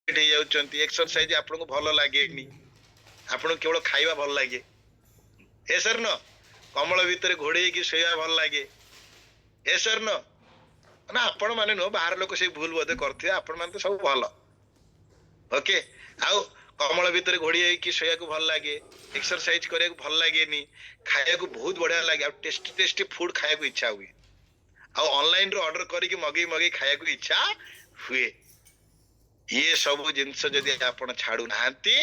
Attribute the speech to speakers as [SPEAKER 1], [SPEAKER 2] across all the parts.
[SPEAKER 1] ହେଇ ଯାଉଛନ୍ତି, ଏକ୍ସରସାଇଜ ଆପଣଙ୍କୁ ଭଲ ଲାଗେନି, ଆପଣଙ୍କୁ କେବଳ ଖାଇବା ଭଲ ଲାଗେ, ଏ ସାର୍ ନ କମଳ ଭିତରେ ଘୋଡେଇକି ଶୋଇବା ଭଲ ଲାଗେ, ଏ ସାର୍ ନ ନା ଆପଣ ମାନେ ନୁହଁ, ବାହାର ଲୋକ ସେଇ ଭୁଲ ବୋଧେ କରିଥିବେ, ଆପଣ ମାନେ ତ ସବୁ ଭଲ। ଓକେ, ଆଉ କମଳ ଭିତରେ ଘୋଡି ହେଇକି ଶୋଇବାକୁ ଭଲ ଲାଗେ, ଏକ୍ସରସାଇଜ କରିବାକୁ ଭଲ ଲାଗେନି, ଖାଇବାକୁ ବହୁତ ବଢିଆ ଲାଗେ, ଆଉ ଟେଷ୍ଟି ଟେଷ୍ଟି ଫୁଡ ଖାଇବାକୁ ଇଚ୍ଛା ହୁଏ, ଆଉ ଅନଲାଇନ ରୁ ଅର୍ଡର କରିକି ମଗେଇ ମଗେଇ ଖାଇବାକୁ ଇଚ୍ଛା ହୁଏ। ଇଏ ସବୁ ଜିନିଷ ଯଦି ଆପଣ ଛାଡୁନାହାନ୍ତି,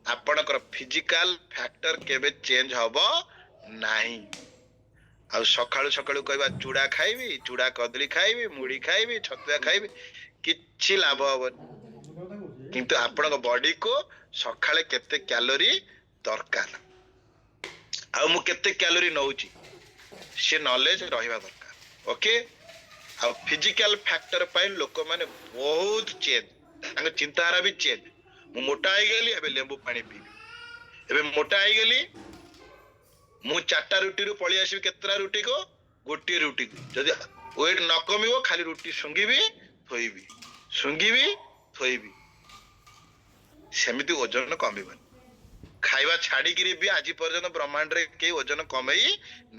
[SPEAKER 1] ଆପଣଙ୍କର ଫିଜିକାଲ ଫ୍ୟାକ୍ଟର କେବେ ଚେଞ୍ଜ ହବ ନାହିଁ। ଆଉ ସକାଳୁ ସକାଳୁ କହିବା ଚୁଡା ଖାଇବି, ଚୁଡା କଦଳୀ ଖାଇବି, ମୁଢି ଖାଇବି, ଛତୁଆ ଖାଇବି, କିଛି ଲାଭ ହବନି। କିନ୍ତୁ ଆପଣଙ୍କ ବଡିକୁ ସକାଳେ କେତେ କ୍ୟାଲୋରି ଦରକାର, ଆଉ ମୁଁ କେତେ କ୍ୟାଲୋରି ନଉଛି, ସେ ନଲେଜ ରହିବା ଦରକାର। ଓକେ, ଆଉ ଫିଜିକାଲ ଫ୍ୟାକ୍ଟର ପାଇଁ ଲୋକମାନେ ବହୁତ ଚେଞ୍ଜ, ତାଙ୍କ ଚିନ୍ତାଧାରା ବି ଚେଞ୍ଜ। ମୁଁ ମୋଟା ହେଇଗଲି, ଏବେ ଲେମ୍ବୁ ପାଣି ପିଇବି, ଏବେ ମୋଟା ହେଇଗଲି, ମୁଁ 4ଟା ରୁଟିରୁ ପଳେଇ ଆସିବି କେତେଟା ରୁଟିକୁ, ଗୋଟିଏ ରୁଟିକୁ, ଯଦି ୱେଟ ନ କମିବ ଖାଲି ରୁଟି ଶୁଙ୍ଘିବି ଥୋଇବି, ଶୁଙ୍ଘିବି ଥୋଇବି, ସେମିତି ଓଜନ କମିବନି। ଖାଇବା ଛାଡିକିରି ବି ଆଜି ପର୍ଯ୍ୟନ୍ତ ବ୍ରହ୍ମାଣ୍ଡରେ କେହି ଓଜନ କମେଇ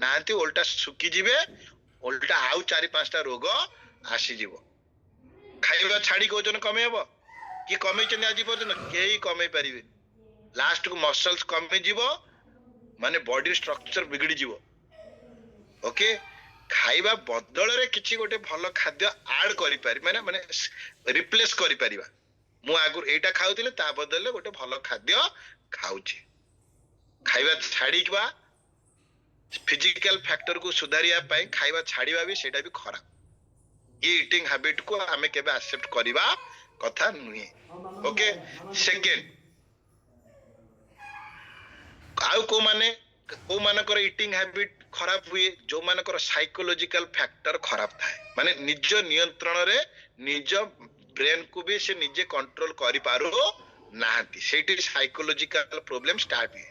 [SPEAKER 1] ନାହାନ୍ତି, ଓଲଟା ଶୁଖିଯିବେ, ଓଲଟା ଆଉ 4-5ଟା ରୋଗ ଆସିଯିବ। ଖାଇବା ଛାଡିକି ଓଜନ କମେଇବ କି କମେଇଛନ୍ତି ଆଜି ପର୍ଯ୍ୟନ୍ତ? କେହି କମେଇ ପାରିବେନି। ଲାଷ୍ଟକୁ ମସଲ୍ସ କମିଯିବ, ମାନେ ବଡି ଷ୍ଟ୍ରକ୍ଚର ବିଗିଡିଯିବ। ଓକେ, ଖାଇବା ବଦଳରେ କିଛି ଗୋଟେ ଭଲ ଖାଦ୍ୟ ଆଡ କରିପାରି, ମାନେ ମାନେ ରିପ୍ଲେସ କରିପାରିବା। ମୁଁ ଆଗରୁ ଏଇଟା ଖାଉଥିଲି, ତା ବଦଳରେ ଗୋଟେ ଭଲ ଖାଦ୍ୟ ଖାଉଛି। ଖାଇବା ଛାଡିବା, ଫିଜିକାଲ ଫ୍ୟାକ୍ଟରକୁ ସୁଧାରିବା ପାଇଁ ଖାଇବା ଛାଡିବା ବି ସେଇଟା ବି ଖରାପ। ଏ ଇଟିଂ ହାବିଟ କୁ ଆମେ କେବେ ଆକ୍ସେପ୍ଟ କରିବା କଥା ନୁହେଁ। ଓକେ, ସେକେଣ୍ଡ, ଆଉ କୋଉମାନଙ୍କର ଇଟିଂ ହାବିଟ ଖରାପ ହୁଏ? ଯୋଉମାନଙ୍କର ସାଇକୋଲୋଜିକାଲ ଫ୍ୟାକ୍ଟର ଖରାପ ଥାଏ, ମାନେ ନିଜ ନିୟନ୍ତ୍ରଣରେ ନିଜ ବ୍ରେନ କୁ ବି ସେ ନିଜେ କଣ୍ଟ୍ରୋଲ କରିପାରୁ ନାହାନ୍ତି, ସେଇଠି ସାଇକୋଲୋଜିକାଲ ପ୍ରୋବ୍ଲେମ ଷ୍ଟାର୍ଟ ହୁଏ।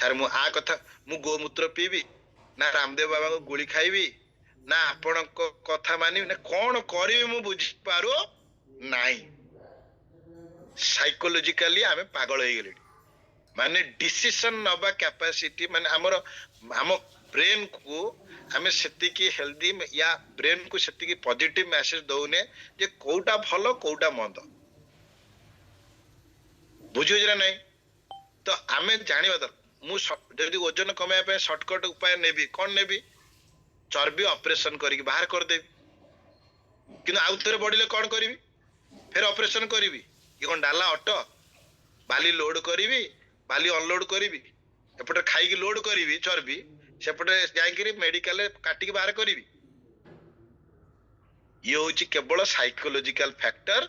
[SPEAKER 1] ସାର୍ ମୁଁ ମୁଁ ଗୋମୂତ୍ର ପିଇବି ନା ରାମଦେବ ବାବାଙ୍କ ଗୁଳି ଖାଇବି ନା ଆପଣଙ୍କ କଥା ମାନିବି, ନା କଣ କରିବି ମୁଁ ବୁଝିପାରୁ ନାହିଁ। ସାଇକୋଲୋଜିକାଲି ଆମେ ପାଗଳ ହେଇଗଲେଣି, ମାନେ ଡିସିସନ ନବା କ୍ୟାପାସିଟି, ମାନେ ଆମ ବ୍ରେନ କୁ ଆମେ ସେତିକି ହେଲ୍ଦି, ୟା ବ୍ରେନ କୁ ସେତିକି ପଜିଟିଭ ମେସେଜ ଦଉନେ ଯେ କୋଉଟା ଭଲ କୋଉଟା ମନ୍ଦ, ବୁଝୁଛି ନା ନାଇଁ? ତ ଆମେ ଜାଣିବା ଦରକାର। ମୁଁ ଯଦି ଓଜନ କମେଇବା ପାଇଁ ସର୍ଟକଟ ଉପାୟ ନେବି, କଣ ନେବି? ଚର୍ବି ଅପରେସନ କରିକି ବାହାର କରିଦେବି, କିନ୍ତୁ ଆଉ ଥରେ ବଢିଲେ କଣ କରିବି? ଫେର ଅପରେସନ କରିବି କି କଣ ଡାଲା ଅଟୋ? ବାଲି ଲୋଡ କରିବି, ବାଲି ଅନଲୋଡ କରିବି, ଏପଟେ ଖାଇକି ଲୋଡ କରିବି ଚର୍ବି, ସେପଟେ ଯାଇକିରି ମେଡିକାଲରେ କାଟିକି ବାହାର କରିବି। ଇଏ ହଉଛି କେବଳ ସାଇକୋଲୋଜିକାଲ ଫ୍ୟାକ୍ଟର।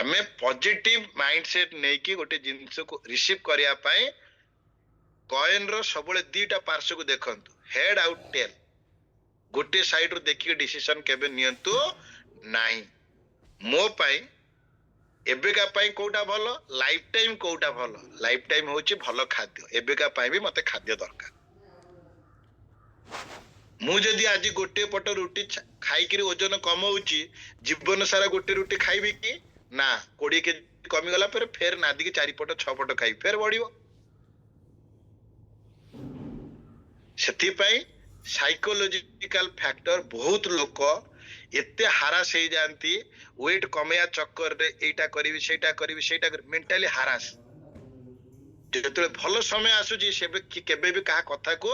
[SPEAKER 1] ଆମେ ପଜିଟିଭ ମାଇଣ୍ଡ ସେଟ ନେଇକି ଗୋଟେ ଜିନିଷକୁ ରିସିଭ କରିବା ପାଇଁ କଏନ ର ସବୁବେଳେ 2ଟା ପାର୍ଶ୍ୱକୁ ଦେଖନ୍ତୁ, ହେଡ ଆଉ ଟେଲ। ଗୋଟେ ସାଇଡ ରୁ ଦେଖିକି ଡିସିସନ କେବେ ନିଅନ୍ତୁ ନାହିଁ। ମୋ ପାଇଁ ଏବେକା ପାଇଁ କୋଉଟା ଭଲ, ଲାଇଫ ଟାଇମ କୋଉଟା ଭଲ? ଲାଇଫ ଟାଇମ ହଉଛି ଭଲ ଖାଦ୍ୟ, ଏବେକା ପାଇଁ ବି ମତେ ଖାଦ୍ୟ ଦରକାର। ମୁଁ ଯଦି ଆଜି ଗୋଟେ ପଟ ରୁଟି ଖାଇକିରି ଓଜନ କମଉଛି, ଜୀବନ ସାରା ଗୋଟେ ରୁଟି ଖାଇବି କି? ନା, 20 କେଜି କମିଗଲା ପରେ ଫେର ନାଦିକି 4 ପଟ 6 ପଟ ଖାଇବି, ଫେର ବଢିବ। ସେଥିପାଇଁ ସାଇକୋଲୋଜିକାଲ ଫ୍ୟାକ୍ଟର, ବହୁତ ଲୋକ ଏତେ ହାରାସ ହେଇଯାଆନ୍ତି ୱେଟ କମେଇବା ଚକ୍କରରେ, ଏଇଟା କରିବି ସେଇଟା କରିବି ସେଇଟା କରିବି, ମେଣ୍ଟାଲି ହାରାସ। ଯେତେବେଳେ ଭଲ ସମୟ ଆସୁଛି ସେବେ କେବେ ବି କାହା କଥାକୁ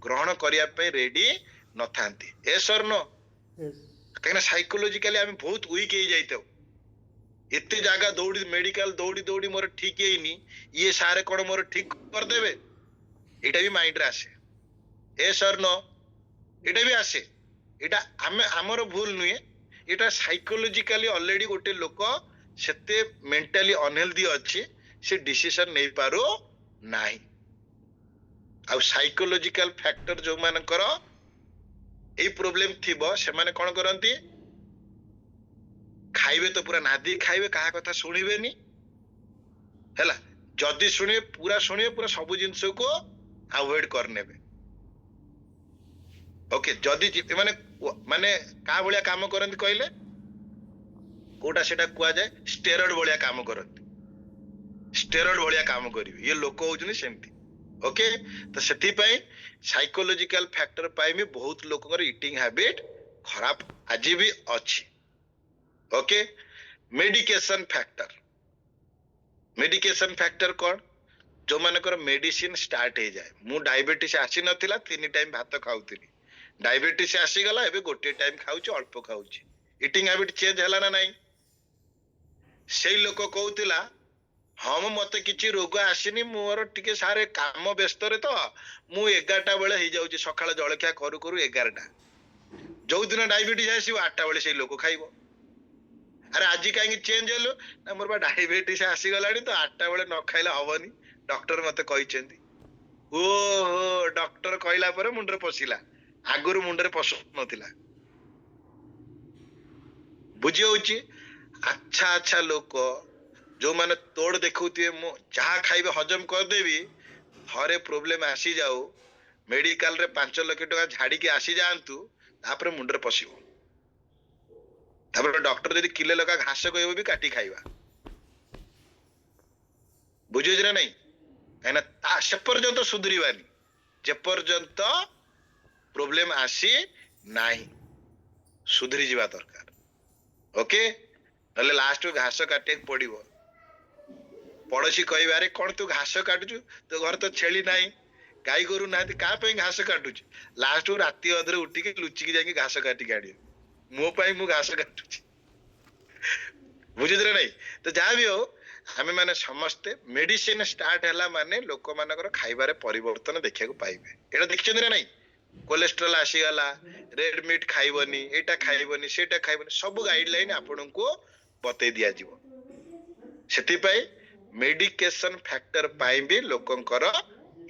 [SPEAKER 1] ଗ୍ରହଣ କରିବା ପାଇଁ ରେଡି ନଥାନ୍ତି। ଏ ସର୍ ନ, କାହିଁକିନା ସାଇକୋଲୋଜିକାଲି ଆମେ ବହୁତ ୱିକ ହେଇଯାଇଥାଉ। ଏତେ ଜାଗା ଦୌଡି, ମେଡିକାଲ ଦୌଡି ଦୌଡି ମୋର ଠିକ ହେଇନି, ଇଏ ସାରେ କଣ ମୋର ଠିକ କରିଦେବେ, ଏଇଟା ବି ମାଇଣ୍ଡରେ ଆସେ। ଏ ସର୍ ନ, ଏଇଟା ବି ଆସେ। ଏଇଟା ଆମର ଭୁଲ ନୁହେଁ, ଏଇଟା ସାଇକୋଲୋଜିକାଲି ଅଲରେଡି ଗୋଟେ ଲୋକ ସେତେ ମେଣ୍ଟାଲି ଅନହେଲ୍ଦି ଅଛି, ସେ ଡିସିସନ ନେଇ ପାରୁ ନାହିଁ। ଆଉ ସାଇକୋଲୋଜିକାଲ ଫ୍ୟାକ୍ଟର ଯୋଉମାନଙ୍କର ଏଇ ପ୍ରୋବ୍ଲେମ ଥିବ, ସେମାନେ କଣ କରନ୍ତି? ଖାଇବେ ତ ପୁରା ନାଦି ଖାଇବେ, କାହା କଥା ଶୁଣିବେନି, ହେଲା। ଯଦି ଶୁଣିବେ, ପୁରା ସବୁ ଜିନିଷକୁ ଆଭଏଡ କରିନେବେ। ଓକେ, ଯଦି ମାନେ କାହା ଭଳିଆ କାମ କରନ୍ତି କହିଲେ? कोटा सेटा कुआ जाए स्टेरॉइड भलिया काम करत स्टेरॉइड भलिया काम करिवे ये लोक होउछनी सेमती ओके तो सेति पई साइकोलॉजिकल फैक्टर पाई भी बहुत लोकଙ୍କର इटिंग हैबिट खराब आज भी अच्छी ओके मेडिकेशन फैक्टर कौन जो मानकर मेडिसिन स्टार्ट हो जाए मु डायबिटीज आसी नथिला 3 टाइम भात खाउतिली डायबिटीज आसी गला एबे गोटे टाइम खाउची अल्प खाउची इटिंग हैबिट चेंज हला ना नहीं सेई लोक कहउतिला हम मते किछि रोग आसीनी मोर टिके सारे काम व्यस्त रे तो मु 11टा बेले ही जाउची सकाळ जळखिया करू करू 11टा जो दिन डायबिटीज आसीबो 8टा बेले सेई लोक खाइबो अरे आज कहीं चेंज हेलो ना मोर बा डायबिटीज आसी गलानी तो 8टा बेले न खाइला हबनी डॉक्टर मते कहिसेंती ओहो डॉक्टर कहला पर मुंडरे पसिला आगुरु मुंडरे पसु नथिला बुझी होची अच्छा अच्छा लोक जो माने तोड़ देखुथिए मु जहा खाइबे हजम कर देबी थरे प्रॉब्लम आसी जाऊ मेडिकल रे 5 लाख टका झाड़ी के आसी जांतु तापर मुंडरे पसिबो तापर डॉक्टर यदि किले लगा घास कहबो भी काटी खाइबा बुझियो जे नहीं कहना ता से पर्यंत सुधरीबानी जे पर्यंत प्रॉब्लम आसी नाही सुधरी जीवा दरकार ओके नले लास्ट घास काटे पड़िबो पड़ोसी कहबारे कौन तू घास काटुचु तो घर तो छेली नाही गाई गोरु ना का पे घास काटुच लास्ट राति अधरे उठिके लुचिकी जाके घास काटी गाड़ी मो पाई मु घास काटुची बुझिದ್ರೆ नहीं तो जहाँ भी हो हमें माने समस्ते मेडिसिन स्टार्ट हैला माने लोक मानकर खाइबारे परिवर्तन देखिया को पाइबे एटा देखछन रे नहीं कोलेस्ट्रॉल आसी गला रेड मीट खाइबनी एटा खाइबनी सेटा खाइबनी सब गाइडलाइन आपन को बतै दिया जीवो सेति पई मेडिकेशन फैक्टर पाई भी लोकंकर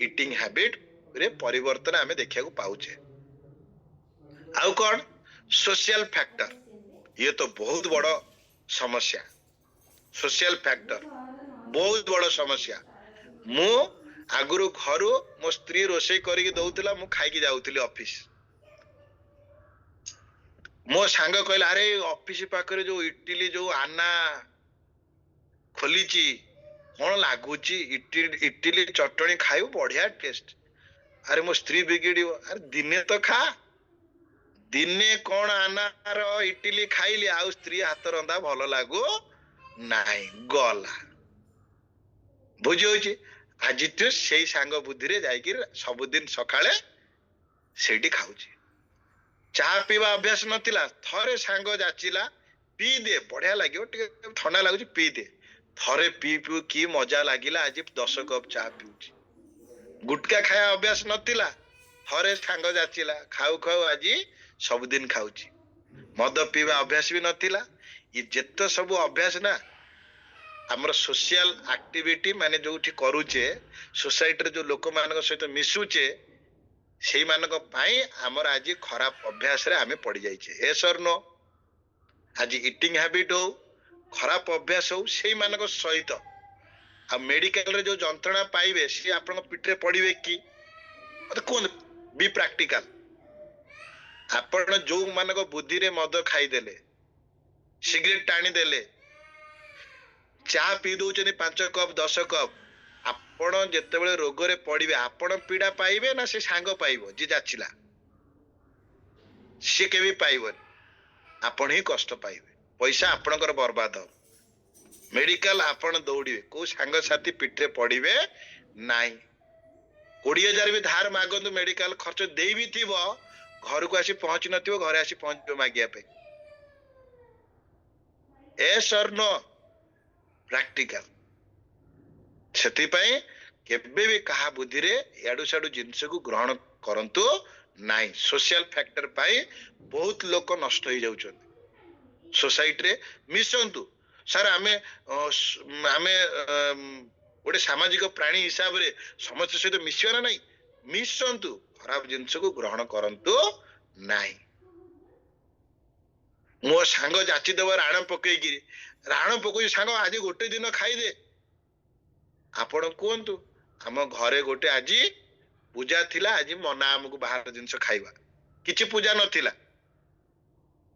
[SPEAKER 1] इटिंग हैबिट रे परिवर्तन आमे देखिया को पाउचे आउ कौन सोशल फैक्टर ये तो बहुत बड़ समस्या सोशल फैक्टर बहुत बड़ समस्या मु आगुरु घरु मो स्त्री रोषे करिके दउतिला मु खाइके जाउतिली ऑफिस मो सांग कहला अरे ऑफिस पाखरे जो इटली जो आना खोलीची कौन लगुची इटली चटनी खाइबो बढ़िया टेस्ट अरे मो स्त्री बिगिड़ियो अरे दिने तो खा दिने कौन आनार इटली खाइली आउ स्त्री हाथ रंदा भल लागू नाई गला बुझी होची आज से सांग बुद्धि रे जाइकी सबुदिन सकाळे सेठी खाउची चाह पीवा अभ्यास नथिला थरे सांग जाचिला पी दे बढ़िया लागियो टिके ठंडा लागुची पी दे थरे पी पी की मजा लागिला आज 10 कप चाह पीउची गुटका खाया अभ्यास नथिला थरे सांग जाचिला खाऊ खाऊ आज सबुदिन खाउची मद पीवा अभ्यास भी नथिला ये जेत सब अभ्यास ना हमर सोशल एक्टिविटी माने जोठी करूचे सोसाइटी रे जो लोक मानक सहित मिसुचे सेई मानक पाई हमर आज खराब अभ्यास रे हमें पड़ जाइछे ए सर नो आज इटिंग हैबिट हो खराब अभ्यास हो सेई मानक सहित आ मेडिकल रे जो जंत्रणा पाइबे सी आपन पिटरे पड़िबे की मत कोन बी प्रैक्टिकल आपण जो मानक बुद्धि रे मद खाई देले सिगरेट टाणी देले चा पी दउचनी 5 कप 10 कप आपण जेते बेले रोग रे पड़िबे आपण पीड़ा पाइबे ना से सांग पाइबो जे जाचिला से केबी पाइबन आपण ही कष्ट पाइबे पैसा आपणकर बर्बाद हो मेडिकल आपण दौड़िबे को सांग साथी पिटरे पड़िबे नाही 20,000 भी धार मागंतु मेडिकल खर्च देई भी थिबो घर को आसी पहुंची नथिबो घरे आसी पहुंचबे मागिया पे ए सर नो प्रैक्टिकल सेति पई केबे भी कहा बुद्धि रे याडू साडू जिंस को ग्रहण करंतु नाही सोशल फैक्टर पाई बहुत लोक नष्ट हो जाउछन सोसाइटी रे मिसंतु सर आमे गोटे सामाजिक प्राणी हिसाब रे समस्त सहित मिसियो ना नहीं मिसंतु खराब जिंस को ग्रहण करंतु नाही मो सांग जाची देव राण पकईकी राण पकई सांग आज गोटे दिन खाई दे आपण कहतु आम घरे गोटे आज पूजा थिला आज मना आमको बाहर जिनस खाइबा किछि पूजा नथिला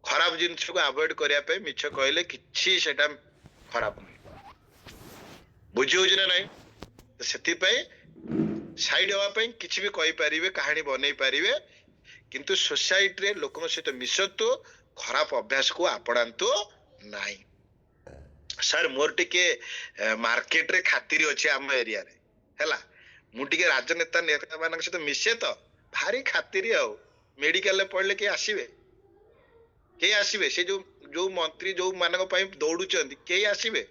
[SPEAKER 1] खराब जिनस को अवॉइड करिया पे मिछ कहले किछि सेटा खराब नहीं बुझी होछ ना नहीं तो सेति पे साइड हवा पे किछि भी कहि परिबे कहानी बनै परिबे किंतु सोसाइटी रे लोकन सहित मिसतु खराब अभ्यास को आपणांतु नाही सर मोर टिके मार्केट रे खातिर अछि हम एरिया रे हैला मु टिके राजनेता नेता मानक सहित मिसे तो भारी खातिर आ मेडिकल ले पड़ले के आसीबे से जो मंत्री जो मानक पई दौड़ू चंदी के आसीबे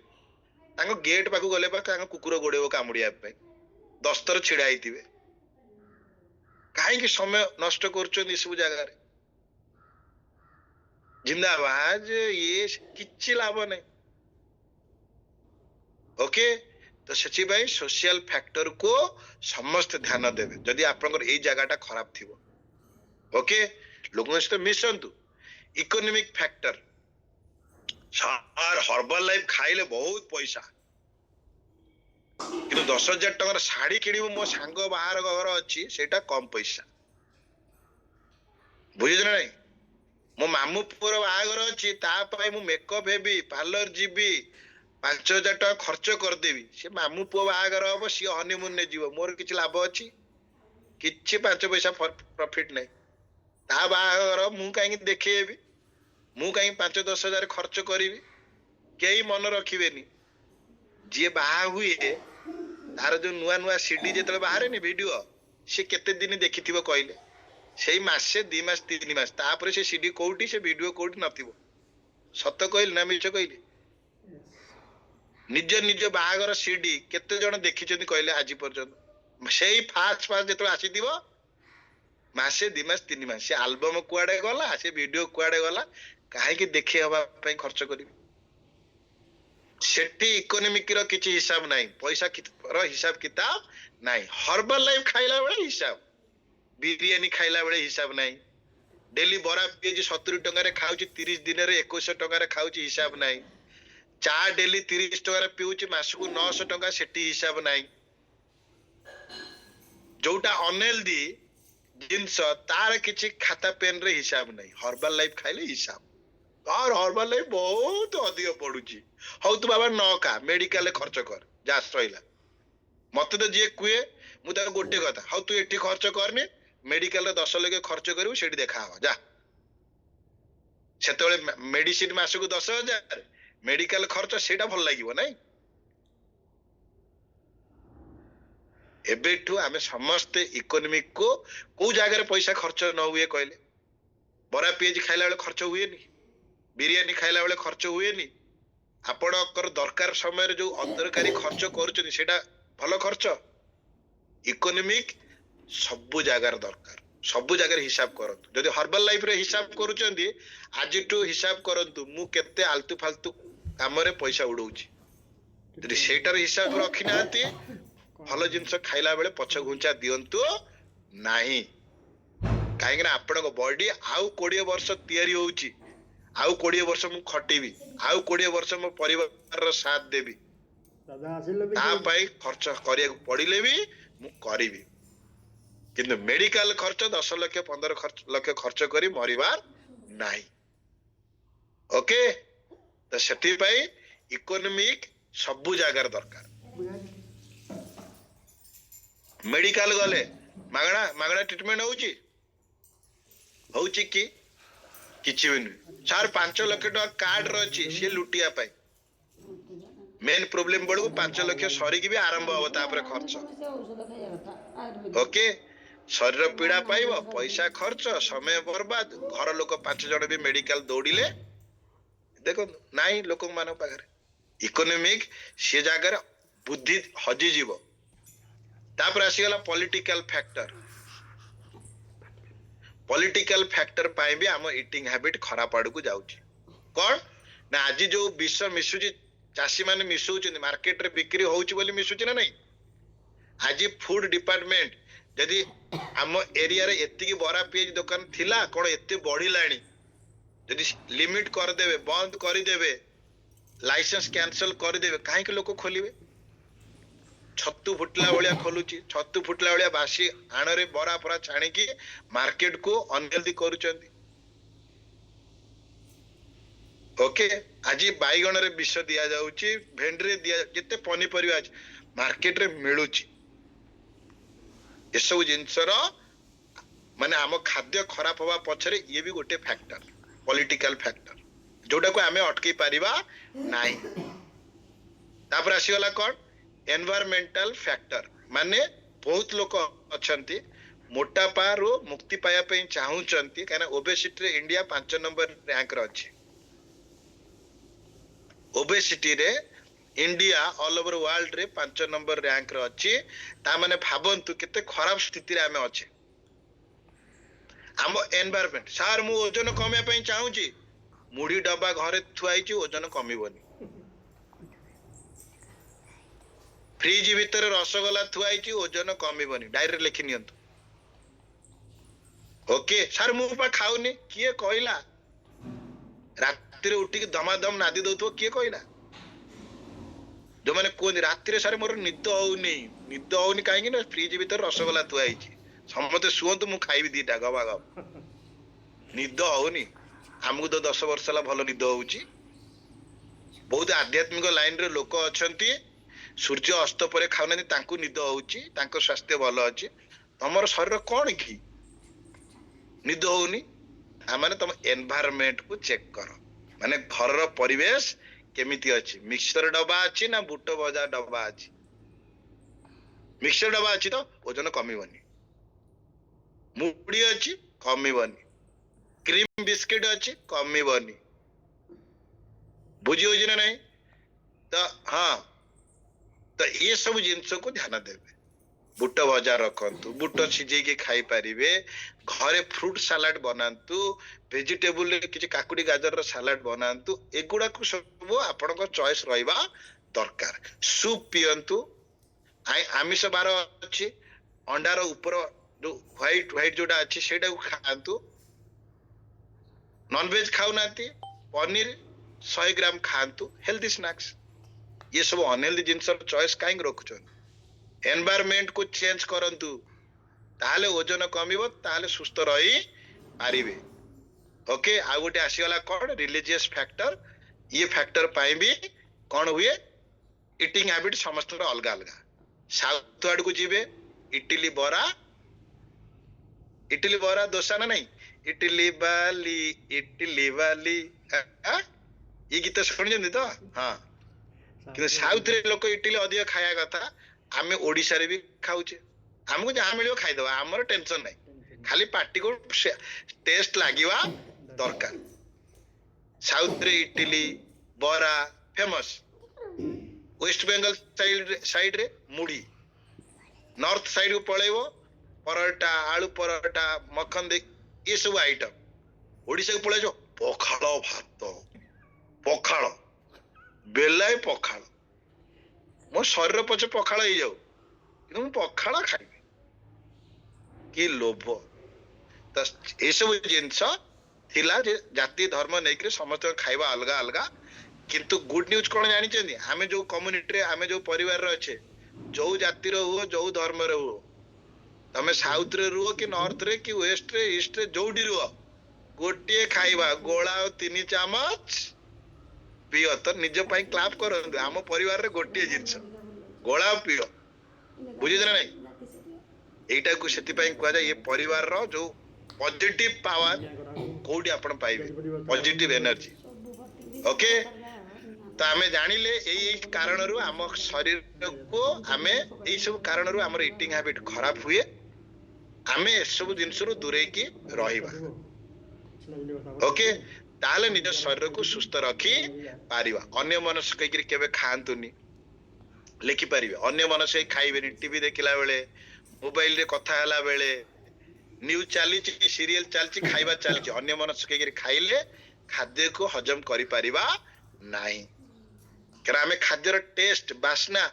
[SPEAKER 1] तांको गेट पाखु गले पा तांको कुकुर गोडेबो कामुडिया पे दस्तर छिड़ा आइतिबे काहे कि समय नष्ट करचंदी सब जगह रे जिंदाबाद ये किछि लाभ नहीं ओके तो सेची भाई सोशल फैक्टर को समस्त ध्यान देबे जदि आपनकर एई जगहटा खराब थिबो ओके लोगन से मिसंतु economic factor sir Herbalife खाइले बहुत पैसा किंतु 10,000 टंकार साड़ी किनिबो मो सांग बाहर घर अछि सेटा कम पैसा बुझिज ना नहीं मो मामू पुर बाहर अछि ता पई मु मेकअप हेबी पार्लर जीबी 5,000 टका खर्च कर देबी से मामू पुओ बाहर हबो सी हनीमून ने जीवो मोर किछ लाभ अछि किछि 5 पैसा प्रॉफिट नहीं ता बाहर मु काई देखेबी मु काई 5-10 हजार खर्च करिवि केही मन रखिबेनी जे बाहा हुए तार जो नुआ नुआ सीडी जेतले बाहरे नि वीडियो से केते दिन देखिथिबो कहले सेही मासे 2 मास 3 मास तापर से सीडी कोउटी से वीडियो कोउटी नथिबो सत्य कहले ना मिछ कहले निज बाहागर सीडी केते जण देखिचोनी कहले आज पर्यंत सेही फास्ट जेतले आसीथिबो मासे 2 मास 3 मास से एल्बम कुआडे गला से वीडियो कुआडे गला काहे कि देखे हवा पई खर्च करिवि सेठी इकोनॉमिक रो किछि हिसाब नाही पैसा रो हिसाब किताब नाही हर्बल लाइफ खाइला बेले हिसाब बिरयानी खाइला बेले हिसाब नाही डेली बरा पेज 70 टका रे खाउची 30 दिन रे 2100 टका रे खाउची हिसाब नाही चा डेली 30 टका रे पिउची मासकु 900 टका सेठी हिसाब नाही जोटा अनहेल्दी जिनस तार किछि खाता पेन रे हिसाब नाही हर्बल लाइफ खाइले हिसाब और हर्बल लाइफ बहुत अधिक पडुची हौ तू बाबा न का मेडिकल ले खर्च कर जा सइला मते तो जे कुए मु ता गोटे कथा हौ तू एठी खर्च करने मेडिकल रे 10 लाख खर्च करिवु सेठी देखा हो जा सेतोले मेडिसिन मासकु 10,000 मेडिकल खर्च सेटा भल लागिवो नै एबेठू आमे समस्त इकोनॉमिक को जगह रे पैसा खर्च न हुए कहले बरा पेज खाइला बेले खर्च हुए नी बिरयानी खाइला बेले खर्च हुए नी आपणकर दरकार समय रे जो अंतरकारी खर्च करूचनी सेटा भलो खर्च इकोनॉमिक सब जगह दरकार सब जगह हिसाब करंतु जदि हर्बल लाइफ रे हिसाब करूचंदी आज टू हिसाब करंतु मु केते आलतू फालतू काम रे पैसा उडौची जदि सेटार हिसाब रखि नांती भलो जिंस खाइला बेले पछ घुंचा दियंतु नाही काहे ना आपन बॉडी आउ 20 वर्ष तयारी होउची आउ 20 वर्ष मु खटिबी आउ 20 वर्ष मो परिवार रो साथ देबी दादा आसिले भी ता पई खर्च करिया पड़िले भी मु करिवि किंतु मेडिकल खर्च 10 लाख 15 लाख खर्च करी मरिबार नाही ओके तो सेति पई इकोनॉमिक सब जगह दरकार मेडिकल गले मागणा मागणा ट्रीटमेंट होउची कि किछि भी नहीं सर 5 लाख टका कार्ड रची से लुटिया पाई मेन प्रॉब्लम बड़को 5 लाख सरी की भी आरंभ हो तापर खर्च ओके शरीर पीड़ा पाइबो पैसा खर्च समय बर्बाद घर लोक 5 जण भी मेडिकल दौड़िले देखो नाही लोक मान पाखरे इकोनॉमिक से जगह बुद्धि हजि जीवो तापर आसीगला पॉलिटिकल फैक्टर पाई भी आम इटिंग हैबिट खराब आड़ को जाउची कौन ना आज जो विष मिसुची चाषी माने मिसुची मार्केट रे बिक्री होउची बोली मिसुची ना नहीं आज फूड डिपार्टमेंट जदि आम एरिया रे एतिकी बरा पेज दुकान थिला कोन एते बढ़िलाणी जदि लिमिट कर देबे बंद करि देबे लाइसेंस कैंसिल कर देबे काहे के लोक खोलिबे छत्तु फुटला भलिया खोलुची छत्तु फुटला भलिया बासी आणरे बरा परा छाणी की मार्केट को अनहेल्दी करूचंदी ओके आज बैगण रे विष दिया जाउची भेंडी रे दिया जते पनीपरिया अछि मार्केट रे मिलुची ए सब जिंसर माने आम खाद्य खराब हवा पछरे ये भी गोटे फैक्टर पॉलिटिकल फैक्टर जोटा को आमे अटकी परिबा नाही तापर आसीगला कोन एनवायरमेंटल फैक्टर माने बहुत लोक अछंती मोटापा रो मुक्ति पाया पे चाहूचंती काना ओबेसिटी रे इंडिया 5 नंबर रैंक रे अछि ओबेसिटी रे इंडिया ऑल ओवर वर्ल्ड रे 5 नंबर रैंक रे अछि ता माने भाबंतु केते खराब स्थिति रे आमे अछि हम एनवायरमेंट सार मु ओजन कमे पे चाहूची मुड़ी डब्बा घरे थुआई छी ओजन कमिबोनी फ्रिज भीतर रसगोला थुआई छी ओजन कमिबोनी डायरी लिखि नियंतु ओके सार मु पा खाउनी किए कहला रात्रि उठी दमादम नादी दउथो किए कहला जो माने कोन रात्रि सारे मोर निद होउनी काहे ना फ्रिज भीतर रसगोला थुआई छी समते सुवंतु मु खाइबी दीटा गबा गब निद होउनी हमको तो 10 वर्ष ला भलो निद होउची बहुत आध्यात्मिक लाइन रे लोक अछंती सूर्य अस्त परे खाउनानी तांकु निद होउची तांको स्वास्थ्य भलो अछि हमर शरीर कोन की निद होउनी माने तुम एनवायरनमेंट को चेक करो माने घर रो परिवेश केमिति अछि मिक्सचर डब्बा अछि ना बुट भजा डब्बा अछि मिक्सचर डब्बा अछि तो ओजन कमिबनी मुड़ी अछि कमिबनी क्रीम बिस्किट अछि कमिबनी बुझी होजी ना नहीं तो हाँ तो ये सब जिनस को ध्यान देवे बुट भजा रखंतु बुट सिझे के खाई परिवे घरे फ्रूट सलाड बनांतु वेजिटेबल किछि काकुडी गाजर रो सलाड बनांतु एगुडा को सब आपन को चॉइस रहइबा दरकार सूप पियंतु आमिष बार अछि अंडा रो ऊपर जो व्हाइट व्हाइट जोडा अछि सेटा को खांतु नॉन वेज खाउ नाती पनीर 100 ग्राम खांतु हेल्दी स्नैक्स ये सब अनहेल्दी जिंस चॉइस काहे रखुछन एनवायरनमेंट को चेंज करंतु ताले ओजन कमिबो ताले सुस्त रही पारिबे ओके आ गोटे आसीगला कोन रिलीजियस फैक्टर ये फैक्टर पाई भी कोन हुए इटिंग हैबिट समस्त अलग अलग साउथ वार्ड को जीवे इडली बरा डोसा ना नहीं इडली बाली ये गीत सुन तो हाँ कि साउथ रे लोक इडली अधिक खाया कथा आमे ओडिसा रे भी खाउचे हमको जहां मिलियो खाई दबा हमर टेंशन नहीं खाली पार्टी को टेस्ट लागिवा दरकार साउथ रे इडली बरा फेमस वेस्ट बेंगल साइड रे मुड़ी नॉर्थ साइड को पळेबो परोटा आलू परोटा मक्खन दे ये सब आइटम ओडिसा को पळे जो पखाଳ भात पखाळ बेलाय पखाळ मो शरीर पछे पखाळ ही जाऊ कि मु पखाळ खाइबे कि लोभ त ए सब जिंस थिला जे जाति धर्म नै कि समस्त खाइबा अलगा अलगा किंतु गुड न्यूज कोन जानि छथि हमें जो कम्युनिटी रे हमें जो परिवार रे अछि जो जाति रो हो जो धर्म रे हो तमे साउथ रे रुओ कि नॉर्थ रे कि वेस्ट रे ईस्ट रे जोडी रुओ गोटे खाइबा गोळा 3 चामच पियो तो निज पाई क्लाप करंतु आम परिवार रे गोटे जिंस गोळा पियो बुझिद ना नहीं एटा को सेति पाई कहजा ये परिवार रो जो पॉजिटिव पावर कोडी आपण पाइबे पॉजिटिव एनर्जी ओके तो आमे जानिले एई कारण रु आम शरीर को आमे एई सब कारण रु हमर ईटिंग हैबिट खराब हुए आमे सब जिंस रु दूरे की रहिबा ओके ताले निज शरीर को सुस्त रखी पारिबा अन्य मनस कहिकरी केबे खांतुनी लेखि पारिबे अन्य मनस खाइबेनी टीवी देखिला बेले मोबाइल रे कथा हला बेले न्यूज चली सीरियल चलची खाइबा चलची अन्य मनस कहिकरी खाइले खाद्य को हजम करि पारिबा नाही करा हमें खाद्यर टेस्ट बासना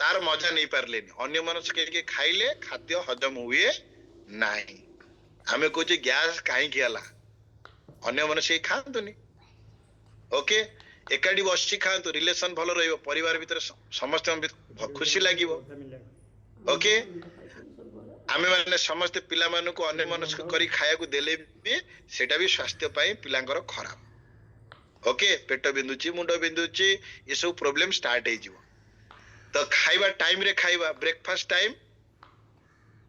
[SPEAKER 1] तार मजा नहीं पारलेनी अन्य मनस कहिकरी खाइले खाद्य हजम हुए नाही हमें कुछ गैस काहे कियाला अन्य मन से खातुनी ओके एकाडी बसी खातु रिलेशन भलो रहिबो परिवार भीतर समस्त खुशी लागिबो ओके आमे माने समस्त पिला मानु को अन्य मनस्क करी खाया को देले भी सेटा भी स्वास्थ्य पाई पिलांगर खराब ओके पेट बिंदुची मुंड बिंदुची ये सब प्रॉब्लम स्टार्ट हो जिवो तो खाइबा टाइम रे खाइबा ब्रेकफास्ट टाइम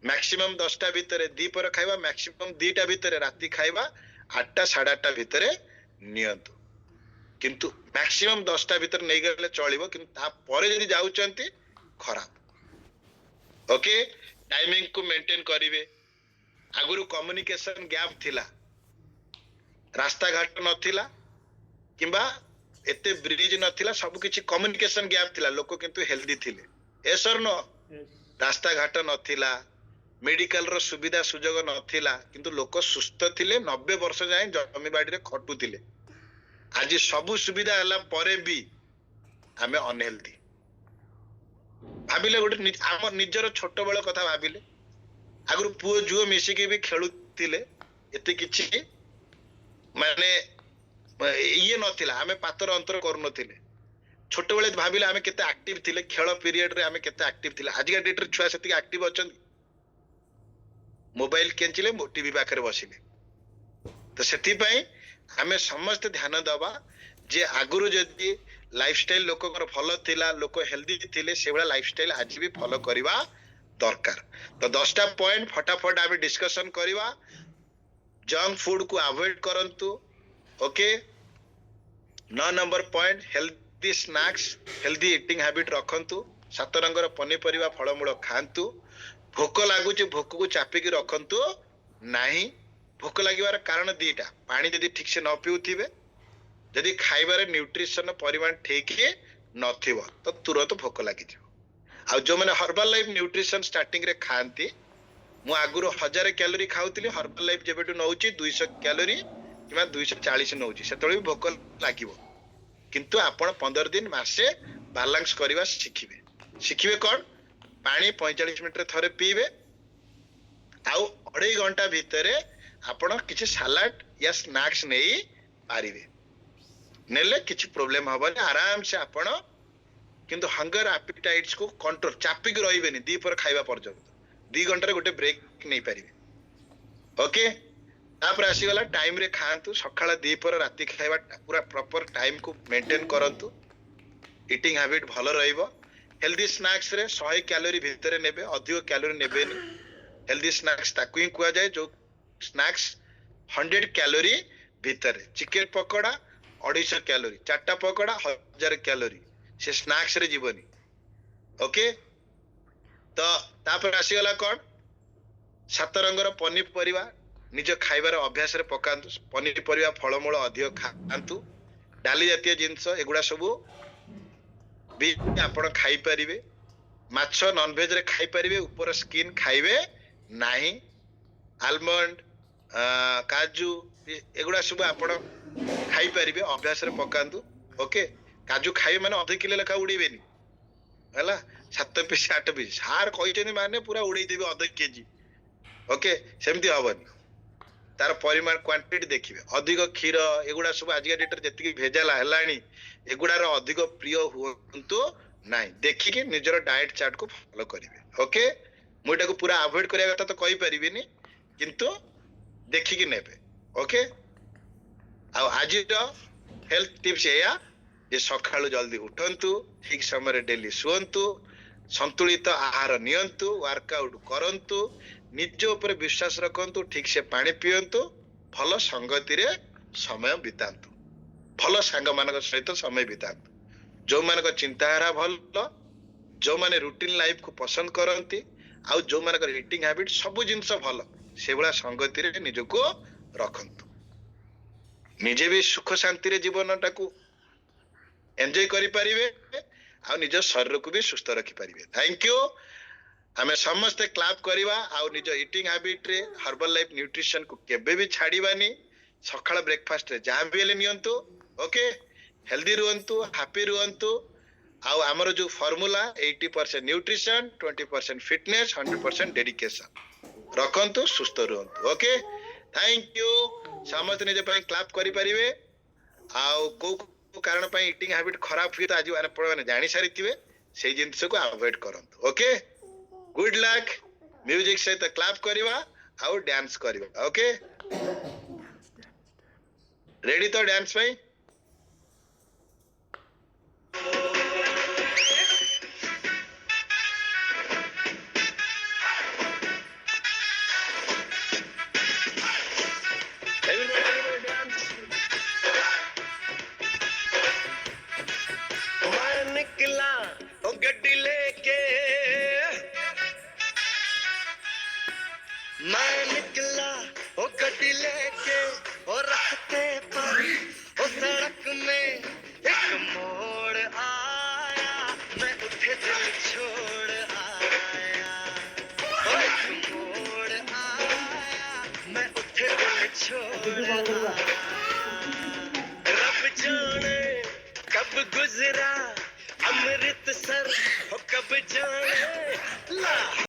[SPEAKER 1] मैक्सिमम 10टा भितर दीपर खाइबा मैक्सिमम 2टा भितर राती खाइबा 8टा 8:30 भितर नियंतु किंतु मैक्सिमम 10टा भितर नहीं गले चलिबो किंतु ता परे जदी जाउचंती खराब ओके टाइमिंग को मेंटेन करिवे आगुरु कम्युनिकेशन गैप थिला रास्ता घाट नथिला किंबा एते ब्रिज नथिला सब किछि कम्युनिकेशन गैप थिला लोक किंतु हेल्दी थिले ए सर नो रास्ता घाट नथिला मेडिकल रो सुविधा सुजोग नथिला किंतु लोक सुस्थ थिले 90 वर्ष जाए जमी बाड़ी रे खटु थिले आज सब सुविधा हला परे भी आमे अनहेल्दी भाबिले गोटे आम निजर छोट बेल कथा भाबिले आगु पुओ जुओ मिसिकी भी खेलुथिले एते किछि माने ये नथिला आमे पातर अंतर करू नथिले छोट बेले भाबिले आमे केते एक्टिव थिले खेल पीरियड रे आमे केते एक्टिव थिले आज का डेट रे छुआ सेति एक्टिव अछन मोबाइल केंचिले टीवी पाखरे बसिले तो सेति पई आमे समस्त ध्यान दबा जे आगुरु जदी लाइफस्टाइल लोककर भलो थिला लोक हेल्दी थिले से बडा लाइफस्टाइल आज भी फॉलो करिवा दरकार तो 10टा पॉइंट फटाफट आमे डिस्कशन करिवा जंक फूड को अवॉइड करंतु okay 9 number point healthy snacks healthy eating habit रखंतु 7 रंगर पनीपरिया फलमूल खांतु भोक लागुची भोक को चापिकी रखंतु नाही भोक लागिवार कारण दीटा पानी जदी ठीक से न पिउथिबे जदी खाइबारे न्यूट्रिशन परिमाण ठीक नथिबो तो तुरंत भोक लागि जिवो आ जो माने हर्बल लाइफ न्यूट्रिशन स्टार्टिंग रे खांती मु आगुरो 1000 कैलोरी खाउतिली हर्बल लाइफ जेबेटु नउची 200 कैलोरी किमा 240 नउची सेतळे भोक लागिवो किंतु आपण 15 दिन मासे बैलेंस करबा शिखिबे कोन पानी 45 मिनिट रे थरे पीबे आउ 2.5 घंटा भितरे आपण किछि सलाड या स्नैक्स नेई पारिबे नेले किछि प्रॉब्लम हबनी आराम से आपण किंतु हंगर एपेटाइट्स को कंट्रोल चापिक रहिबेनी दी पर खाइबा पर्यंत 2 घंटा रे गोटे ब्रेक नहीं पारिबे ओके तापर आसी गला टाइम रे खांतु सकाळ दी पर राती खाइबा पूरा प्रॉपर टाइम को मेंटेन करंतु ईटिंग हैबिट भलो रहइबो हेल्दी स्नैक्स रे 100 कैलोरी भीतर नेबे अधिक कैलोरी नेबेनी हेल्दी स्नैक्स ताकू ही कुआ जाए जो स्नैक्स 100 कैलोरी भीतर चिकन पकोड़ा 250 कैलोरी 4टा पकोड़ा 1000 कैलोरी से स्नैक्स रे जीवनी ओके तो तापर आसी गला कोन 7 रंगर पनीपरिया निज खाइबार अभ्यास रे पकांतु पनीपरिया फलमूल अधिक खांतु डाली जातीय जिंस एगुडा सब भी आपण खाई परिबे माछ नॉन वेज रे खाई परिबे ऊपर स्किन खाइबे नाही आलमंड काजू एगुडा सब आपण खाई परिबे अभ्यास रे पकांतु ओके काजू खाइ माने आधे किलो लेखा उड़ीबेनी हला 7 पीस 8 पीस हार कहिचनी माने पूरा उड़ेई देबे आधे केजी ओके सेमती हबनी तार परिमाण क्वांटिटी देखिबे अधिक क्षीर एगुडा सब आज का डेट रे जति भेजाला हलानी एगुडा रो अधिक प्रिय हुंतु नाही देखि के निजर डाइट चार्ट को फॉलो करिवे ओके मुइटा को पूरा अवॉइड करिया कथा तो कहि परिबिनी किंतु देखि के नेबे ओके आ आज रो हेल्थ टिप्स एया जे सखाळु जल्दी उठंतु ठीक समय रे डेली सुअंतु संतुलित आहार नियंतु वर्कआउट करंतु निज ऊपर विश्वास रखंतु ठीक से पानी पियंतु भल संगति रे समय बितांतु भल सांग मानक सहित समय बितांतु जो मानक चिंताधारा भल जो माने रूटीन लाइफ को पसंद करंती आउ जो मानक ईटिंग हैबिट सब जिंस भल से भला संगति रे निज को रखंतु निजे भी सुख शांति रे जीवन टाकू एंजॉय करि परिबे आ निज शरीर को भी सुस्थ रखि परिबे थैंक यू आमे समस्त क्लैप करिवा आ निज ईटिंग हैबिट रे हर्बल लाइफ न्यूट्रिशन को केबे भी छाड़ीबानी सकाळ ब्रेकफास्ट रे जहां भी ले नियंतु ओके हेल्दी रुहंतु हैप्पी रुहंतु आ हमर जो फार्मूला 80% न्यूट्रिशन 20% फिटनेस 100% डेडिकेशन रखंतु सुस्थ रुहंतु ओके थैंक यू समस्त निज पय क्लैप करि परिबे आ को कारण पय ईटिंग हैबिट खराब हुई तो आज माने जानि सारिथिबे से जिंस को अवॉइड करंतु ओके गुड लक म्यूजिक सहित क्लैप करिवा आउ डांस करिवा ओके रेडी तो डांस भाई
[SPEAKER 2] छोड़ना रब जाने कब गुजरा अमृतसर हो कब जाने ला